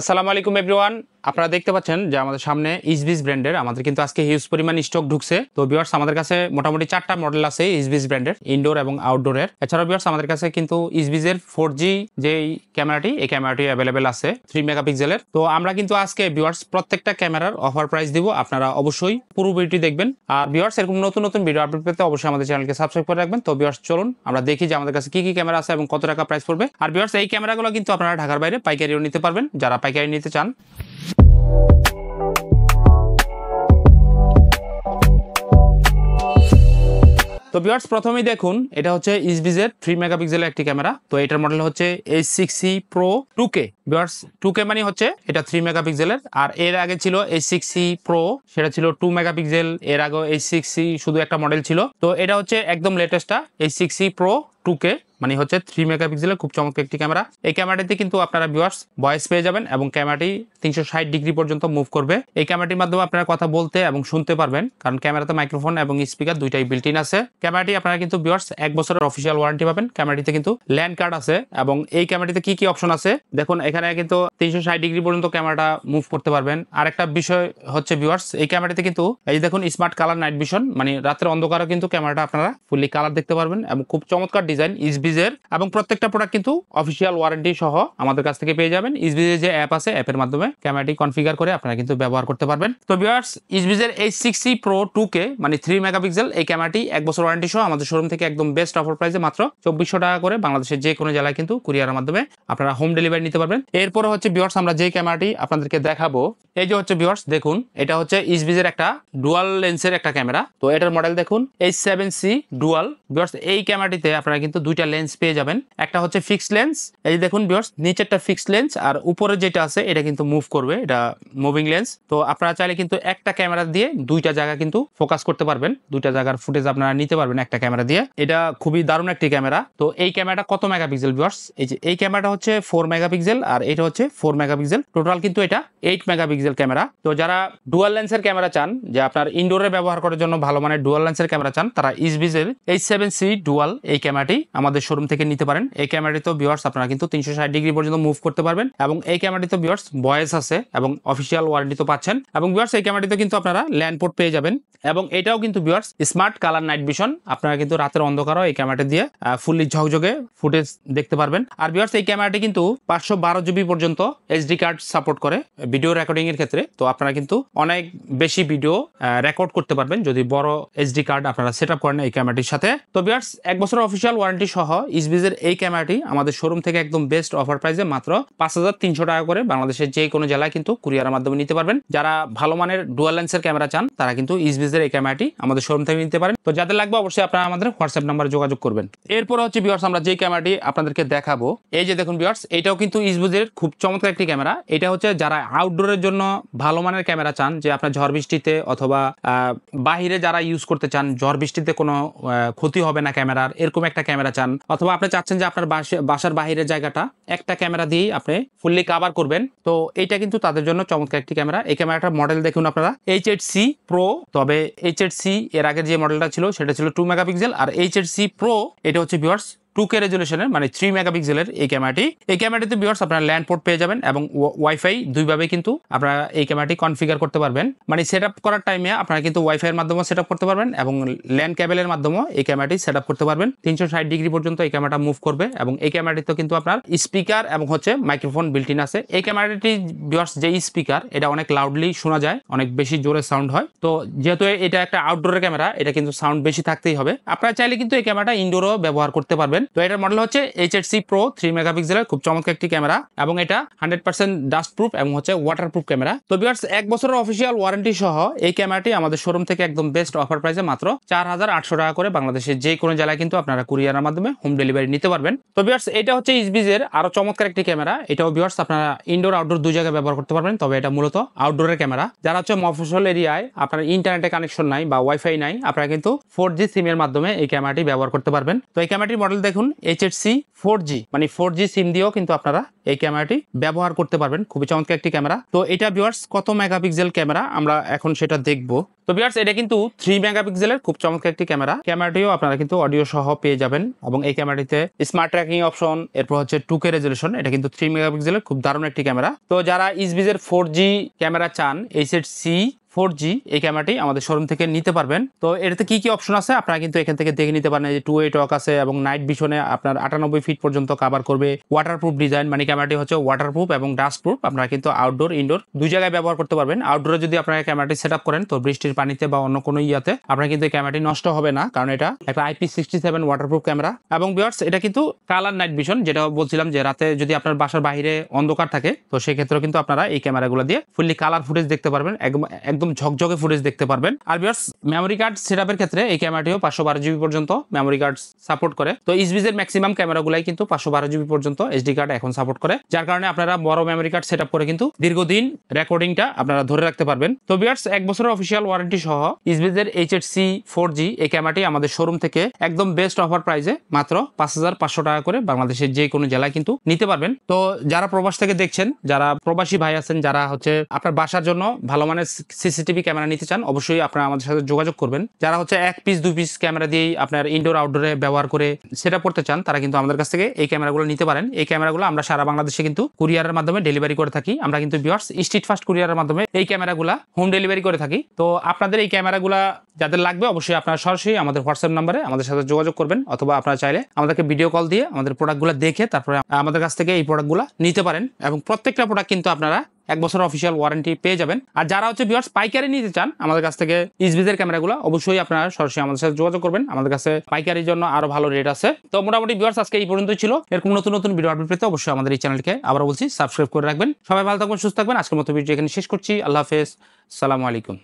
আসসালামু আলাইকুম এভরিওয়ান। আপনারা দেখতে পাচ্ছেন যে আমাদের সামনে ইসবিস ব্র্যান্ডের আমাদের কিন্তু আজকে হিউজ পরিমাণ স্টক ঢুকছে। তো ভিউয়ার্স আমাদের কাছে মোটামুটি 4টা মডেল আছে ইসবিস ব্র্যান্ডের, ইনডোর এবং আউটডোরের। এছাড়াও ভিউয়ার্স আমাদের কাছে কিন্তু ইসবিসের 4G যেই ক্যামেরাটি, এই ক্যামেরাটি অ্যাভেলেবেল আছে 3 মেগাপিক্সেলের। তো আমরা কিন্তু আজকে ভিউয়ার্স প্রত্যেকটা ক্যামেরার অফার প্রাইস দিব, আপনারা অবশ্যই পুরো ভিডিওটি দেখবেন। আর ভিউয়ার্স এরকম নতুন নতুন ভিডিও আপডেট পেতে অবশ্যই আমাদের চ্যানেলকে সাবস্ক্রাইব করে রাখবেন। তো ভিউয়ার্স চলুন আমরা দেখি যে আমাদের কাছে কি কি ক্যামেরা আছে এবং কত টাকা প্রাইস পড়বে। আর ভিউয়ার্স এই ক্যামেরাগুলো কিন্তু আপনারা ঢাকার বাইরে পাইকারিও নিতে পারবেন, যারা পাইকারি নিতে চান। তো ভিউয়ার্স প্রথমেই দেখুন, এটা হচ্ছে ইসবিসের 3 মেগাপিক্সেলের একটি ক্যামেরা। তো এটার মডেল হচ্ছে H6C Pro 2K। Viewers 2K মানে হচ্ছে এটা 3 মেগাপিক্সেলের, আর এর আগে ছিল H6C Pro, সেটা ছিল 2 মেগাপিক্সেল। এর আগে H6C শুধু একটা মডেল ছিল। তো এটা হচ্ছে একদম লেটেস্টটা H6C Pro 2K, মানে হচ্ছে 3 মেগাপিক্সেলের খুব চমৎকার একটি ক্যামেরা। এই ক্যামেরাটিতে কিন্তু আপনারা ভিউয়ার্স ভয়েস পেয়ে যাবেন এবং ক্যামেরাটি 360 ডিগ্রি পর্যন্ত মুভ করবে। এই ক্যামেরাটির মাধ্যমে আপনারা কথা বলতে এবং শুনতে পারবেন, কারণ ক্যামেরাতে মাইক্রোফোন এবং স্পিকার দুইটাই বিল্ট ইন আছে। ক্যামেরাটি আপনারা কিন্তু ভিউয়ার্স 1 বছরের অফিসিয়াল ওয়ারেন্টি পাবেন। ক্যামেরাটিতে কিন্তু ল্যান্ড কার্ড আছে এবং এই ক্যামেরাটিতে কি কি অপশন আছে দেখুন। এখানে কিন্তু 360 ডিগ্রি পর্যন্ত ক্যামেরাটা মুভ করতে পারবেন। আরেকটা বিষয় হচ্ছে ভিউয়ার্স, এই ক্যামেরাটিতে কিন্তু এই দেখুন স্মার্ট কালার নাইট ভিশন, মানে রাতের অন্ধকারে কিন্তু ক্যামেরাটা আপনারা ফুললি কালার দেখতে পারবেন এবং খুব চমৎকার ডিজাইন ইসবিসের। এবং প্রত্যেকটা প্রোডাক্ট কিন্তু অফিসিয়াল ওয়ারেন্টি সহ আমাদের কাছ থেকে পেয়ে যাবেন। ইসবিসের যে অ্যাপ আছে, অ্যাপের মাধ্যমে ক্যামেরাটি কনফিগার করে আপনারা কিন্তু ব্যবহার করতে পারবেন। তো ভিউয়ার্স ইসবিসের H6C Pro 2K মানে 3 মেগাপিক্সেল এই ক্যামেরাটি 1 বছর ওয়ারেন্টি সহ আমাদের শোরুম থেকে একদম বেস্ট অফার প্রাইসে মাত্র 2400 টাকা করে বাংলাদেশের যে কোনো জেলায় কিন্তু কুরিয়ারের মাধ্যমে আপনারা হোম ডেলিভারি নিতে পারবেন। এরপরে হচ্ছে ভিউয়ার্স আমরা যে ক্যামেরাটি আপনাদেরকে দেখাবো, এই যে হচ্ছে ভিউয়ার্স দেখুন, এটা হচ্ছে ইসবিসের একটা ডুয়াল লেন্সের একটা ক্যামেরা। তো এটার মডেল দেখুন H7C ডুয়াল। ভিউয়ার্স এই ক্যামেরাটিতে আপনারা কিন্তু দুইটা লেন্স পেয়ে যাবেন। একটা হচ্ছে ফিক্সড লেন্স, এই যে দেখুন ভিউয়ার্স নিচেরটা ফিক্সড লেন্স আর উপরে যেটা আছে এটা কিন্তু মুভ করবে, এটা মুভিং লেন্স। তো আপনারা চাইলে কিন্তু একটা ক্যামেরা দিয়ে দুইটা জায়গা কিন্তু ফোকাস করতে পারবেন, দুইটা জায়গার ফুটেজ আপনারা নিতে পারবেন একটা ক্যামেরা দিয়ে। এটা খুবই দারুণ একটি ক্যামেরা। তো এই ক্যামেরাটা কত মেগাপিক্সেল ভিউয়ার্স, এই যে এই ক্যামেরাটা হচ্ছে 4 মেগাপিক্সেল আর এটা হচ্ছে 4 মেগাপিক্সেল, টোটাল কিন্তু এটা 8 মেগাপিক্সেল ক্যামেরা। তো যারা ডুয়াল লেন্সের ক্যামেরা চান, যে আপনার ইনডোরে ব্যবহার করার জন্য ভালো মানের ডুয়াল লেন্সের ক্যামেরা চান, তারা ইসবিসের H7C ডুয়াল এই ক্যামেরাটি আমাদের শোরুম থেকে নিতে পারেন। এই ক্যামেরাটিতে ভিউয়ার্স আপনারা কিন্তু 360 ডিগ্রি পর্যন্ত মুভ করতে পারবেন এবং এই ক্যামেরাটিতে ভিউয়ার্স ভয়েস আছে এবং অফিসিয়াল ওয়ারেন্টি তো পাচ্ছেন। এবং ভিউয়ার্স এই ক্যামেরাটিতে কিন্তু আপনারা ল্যান্ড পোর্ট পেয়ে যাবেন এবং এটাও কিন্তু viewers smart colour night vision. আপনারা কিন্তু রাতের অন্ধকারও এই ক্যামেরাটি দিয়ে ফুললি ঝকঝকে ফুটেজ দেখতে পারবেন। আর ভিউয়ার্স এই ক্যামেরাটি কিন্তু 512 জিবি পর্যন্ত এইচডি কার্ড সাপোর্ট করে ভিডিও রেকর্ডিং এর ক্ষেত্রে। তো আপনারা কিন্তু অনেক বেশি ভিডিও রেকর্ড করতে পারবেন যদি বড় এইচডি কার্ড আপনারা সেটআপ করেন এই ক্যামেরাটির সাথে। তো ভিউয়ার্স 1 বছরের অফিসিয়াল ওয়ারেন্টি সহ ইসবিসের এই ক্যামেরাটি আমাদের শোরুম থেকে একদম বেস্ট অফার প্রাইসে মাত্র 5300 টাকা করে বাংলাদেশের যে কোনো জেলায় কিন্তু কুরিয়ারের মাধ্যমে নিতে পারবেন। যারা ভালো মানের ডুয়াল লেন্সের ক্যামেরা চান, তারা কিন্তু ইসবিসের এই ক্যামেরাটি আমাদের শোরুম থেকে নিতে পারেন। তো যাদের লাগবে অবশ্যই আপনারা আমাদের হোয়াটসঅ্যাপ নাম্বারে যোগাযোগ করবেন। এরপর হচ্ছে ভিউয়ার্স আমরা যে ক্যামেরাটি আপনাদেরকে দেখাবো, এই যে দেখুন ভিউয়ার্স, এটাও কিন্তু ইসবিসের খুব চমৎকার একটি ক্যামেরা। এটা হচ্ছে যারা আউটডোরের জন্য ভালো মানের ক্যামেরা চান, যে আপনার ঝড় বৃষ্টিতে অথবা বাহিরে যারা ইউজ করতে চান, ঝড় বৃষ্টিতে কোনো ক্ষতি হবে না ক্যামেরার, এরকম একটা ক্যামেরা চান, অথবা আপনি চাচ্ছেন যে আপনার বাসার বাহিরের জায়গাটা একটা ক্যামেরা দিয়েই আপনি ফুললি কভার করবেন, তো এটা কিন্তু তাদের জন্য চমৎকার একটি ক্যামেরা। এই ক্যামেরাটার মডেল দেখুন আপনারা H8C Pro। তবে H8C এর আগের যে মডেলটা ছিল সেটা ছিল 2 মেগাপিক্সেল, আর H8C Pro এটা হচ্ছে ভিউয়ার্স 2K রেজুলেশনের মানে 3 মেগাপিক্সেলের এই ক্যামেরাটি। এই ক্যামেরাটিতে ভিউয়ার্স আপনারা ল্যান্ড পোর্ট পেয়ে যাবেন এবং ওয়াইফাই দুইভাবে কিন্তু আপনারা এই ক্যামেরাটি কনফিগার করতে পারবেন। মানে সেটআপ করার টাইমে আপনারা কিন্তু ওয়াইফাই এর মাধ্যমে সেটআপ করতে পারবেন এবং ল্যান্ড কেবলের মাধ্যমে এই ক্যামেরাটি সেটআপ করতে পারবেন। 360 ডিগ্রি পর্যন্ত এই ক্যামেরাটা মুভ করবে এবং এই ক্যামেরাটিতে কিন্তু আপনার স্পিকার এবং হচ্ছে মাইক্রোফোন বিল্ট ইন আছে। এই ক্যামেরাটি ভিউয়ার্স যে স্পিকার, এটা অনেক লাউডলি শোনা যায়, অনেক বেশি জোরে সাউন্ড হয়। তো যেহেতু এটা একটা আউটডোরের ক্যামেরা, এটা কিন্তু সাউন্ড বেশি থাকতেই হবে। আপনারা চাইলে কিন্তু এই ক্যামেরাটা ইনডোরও ব্যবহার করতে পারবেন। তো এটার মডেল হচ্ছে H8C Pro 3 মেগাপিক্সেলের খুব চমৎকার একটি ক্যামেরা এবং এটা 100% ডাস্ট প্রুফ এবং হচ্ছে ওয়াটার প্রুফ ক্যামেরা। তো ভিউয়ার্স 1 বছরের অফিসিয়াল ওয়ারেন্টি সহ এই ক্যামেরাটি আমাদের শোরুম থেকে একদম বেস্ট অফার প্রাইসে মাত্র 4800 টাকা করে বাংলাদেশের যে কোনো জেলায় কিন্তু আপনারা কুরিয়ারের মাধ্যমে হোম ডেলিভারি নিতে পারবেন। তো ভিউয়ার্স এটা হচ্ছে ইসবিসের আরো চমৎকার একটি ক্যামেরা। এটাও ভিউয়ার্স আপনারা ইনডোর আউটডোর দুই জায়গায় ব্যবহার করতে পারবেন। তবে এটা মূলত আউটডোরের ক্যামেরা। যারা হচ্ছে মফস্বল এরিয়ায় আপনার ইন্টারনেটে কানেকশন নাই বা ওয়াইফাই নাই, আপনারা কিন্তু 4G সিম এর মাধ্যমে এই ক্যামেরাটি ব্যবহার করতে পারবেন। তো এই ক্যামেরাটির মডেল দেখুন দেখুন HHC 4G মানে 4G সিম দিয়েও কিন্তু আপনারা এই ক্যামেরাটি ব্যবহার করতে পারবেন। খুবই চমৎকার একটি ক্যামেরা। তো এটা ভিউয়ার্স কত মেগাপিক্সেল ক্যামেরা আমরা এখন সেটা দেখব। তো ভিউয়ার্স এটা কিন্তু 3 মেগাপিক্সেলের খুব চমৎকার একটি ক্যামেরা। ক্যামেরাটিও আপনারা কিন্তু অডিও সহ পেয়ে যাবেন এবং এই ক্যামেরাটিতে স্মার্ট ট্র্যাকিং অপশন, এরপর হচ্ছে 2K রেজলিউশন। এটা কিন্তু 3 মেগাপিক্সেলের খুব দারুণ একটি ক্যামেরা। তো যারা ইসবিজের 4G ক্যামেরা চান, HHC 4G এই ক্যামেরাটি আমাদের শোরুম থেকে নিতে পারবেন। তো এটাতে কি কি অপশন আছে আপনারা কিন্তু এখান থেকে দেখে নিতে পারেন। যে 2-way টক আছে এবং নাইট ভিশনে আপনার 98 ফিট পর্যন্ত কভার করবে। ওয়াটারপ্রুফ ডিজাইন মানে ক্যামেরাটি হচ্ছে ওয়াটারপ্রুফ এবং ডাস্ট প্রুফ। আপনারা কিন্তু আউটডোর ইনডোর দুই জায়গায় ব্যবহার করতে পারবেন। আউটডোরে যদি আপনারা ক্যামেরাটি সেট আপ করেন তো বৃষ্টির পানিতে বা অন্য কোনো ইয়াতে আপনার কিন্তু এই ক্যামেরাটি নষ্ট হবে না, কারণ এটা একটা IP67 ওয়াটারপ্রুফ ক্যামেরা। এবং ভিউয়ার্স এটা কিন্তু কালার নাইট ভিশন, যেটা বলছিলাম যে রাতে যদি আপনার বাসার বাইরে অন্ধকার থাকে তো সেই ক্ষেত্রেও কিন্তু আপনারা এই ক্যামেরাগুলো দিয়ে ফুললি কালার ফুটেজ দেখতে পারবেন, একদম ঝকঝকে ফুটেজ দেখতে পারবেন। আর ভিউয়ার্স মেমোরি কার্ড সেটআপের ক্ষেত্রে এই ক্যামেরাটিও 512 জিবি পর্যন্ত মেমোরি কার্ড সাপোর্ট করে। তো ইসবিজের ম্যাক্সিমাম ক্যামেরাগুলাই কিন্তু 512 জিবি পর্যন্ত এসডি কার্ড এখন সাপোর্ট করে, যার কারণে আপনারা বড় মেমোরি কার্ড সেটআপ করে কিন্তু দীর্ঘদিন রেকর্ডিংটা আপনারা ধরে রাখতে পারবেন। তো ভিউয়ার্স 1 বছরের অফিশিয়াল ওয়ারেন্টি সহ ইসবিজের HHC 4G এই ক্যামেরাটি আমাদের শোরুম থেকে একদম বেস্ট অফার প্রাইসে মাত্র 5500 টাকা করে বাংলাদেশের যে কোনো জেলায় কিন্তু নিতে পারবেন। তো যারা প্রবাস থেকে দেখছেন, যারা প্রবাসী ভাই আছেন, যারা হচ্ছে আপনার বাসার জন্য ভালো মানের সিসিটিভি ক্যামেরা নিতে চান, অবশ্যই আপনারা আমাদের সাথে যোগাযোগ করবেন। যারা হচ্ছে 1 পিস 2 পিস ক্যামেরা দিয়েই আপনার ইনডোর আউটডোরে ব্যবহার করে সেটআপ করতে চান, তারা কিন্তু আমাদের কাছ থেকে এই ক্যামেরাগুলো নিতে পারেন। এই ক্যামেরাগুলো আমরা সারা বাংলাদেশে কিন্তু কুরিয়ারের মাধ্যমে ডেলিভারি করে থাকি। আমরা কিন্তু ভিউয়ার্স স্ট্রিট ফাস্ট কুরিয়ারের মাধ্যমে এই ক্যামেরাগুলো হোম ডেলিভারি করে থাকি। তো আপনাদের এই ক্যামেরাগুলো যাদের লাগবে অবশ্যই আপনারা সরাসরি আমাদের হোয়াটসঅ্যাপ নম্বরে আমাদের সাথে যোগাযোগ করবেন, অথবা আপনারা চাইলে আমাদেরকে ভিডিও কল দিয়ে আমাদের প্রোডাক্টগুলো দেখে তারপরে আমাদের কাছ থেকে এই প্রোডাক্টগুলো নিতে পারেন। এবং প্রত্যেকটা প্রোডাক্ট কিন্তু আপনারা 1 বছর অফিসিয়াল ওয়ারেন্টি পেয়ে যাবেন। আর যারা হচ্ছে ভিউয়ার্স পাইকারি নিতে চান আমাদের কাছ থেকে ইসবিজের ক্যামেরাগুলো, অবশ্যই আপনারা সরাসরি আমাদের সাথে যোগাযোগ করবেন। আমাদের কাছে পাইকারির জন্য আরো ভালো রেট আছে। তো মোটামুটি ভিউয়ার্স আজকে এই পর্যন্তই ছিল। এরকম নতুন নতুন ভিডিও আপডেট পেতে অবশ্যই আমাদের এই চ্যানেলকে আবার বলছি সাবস্ক্রাইব করে রাখবেন। সবাই ভালো থাকবেন, সুস্থ থাকবেন। আজকের মতো ভিডিও এখানে শেষ করছি। আল্লাহ হাফেজ, আসসালামু আলাইকুম।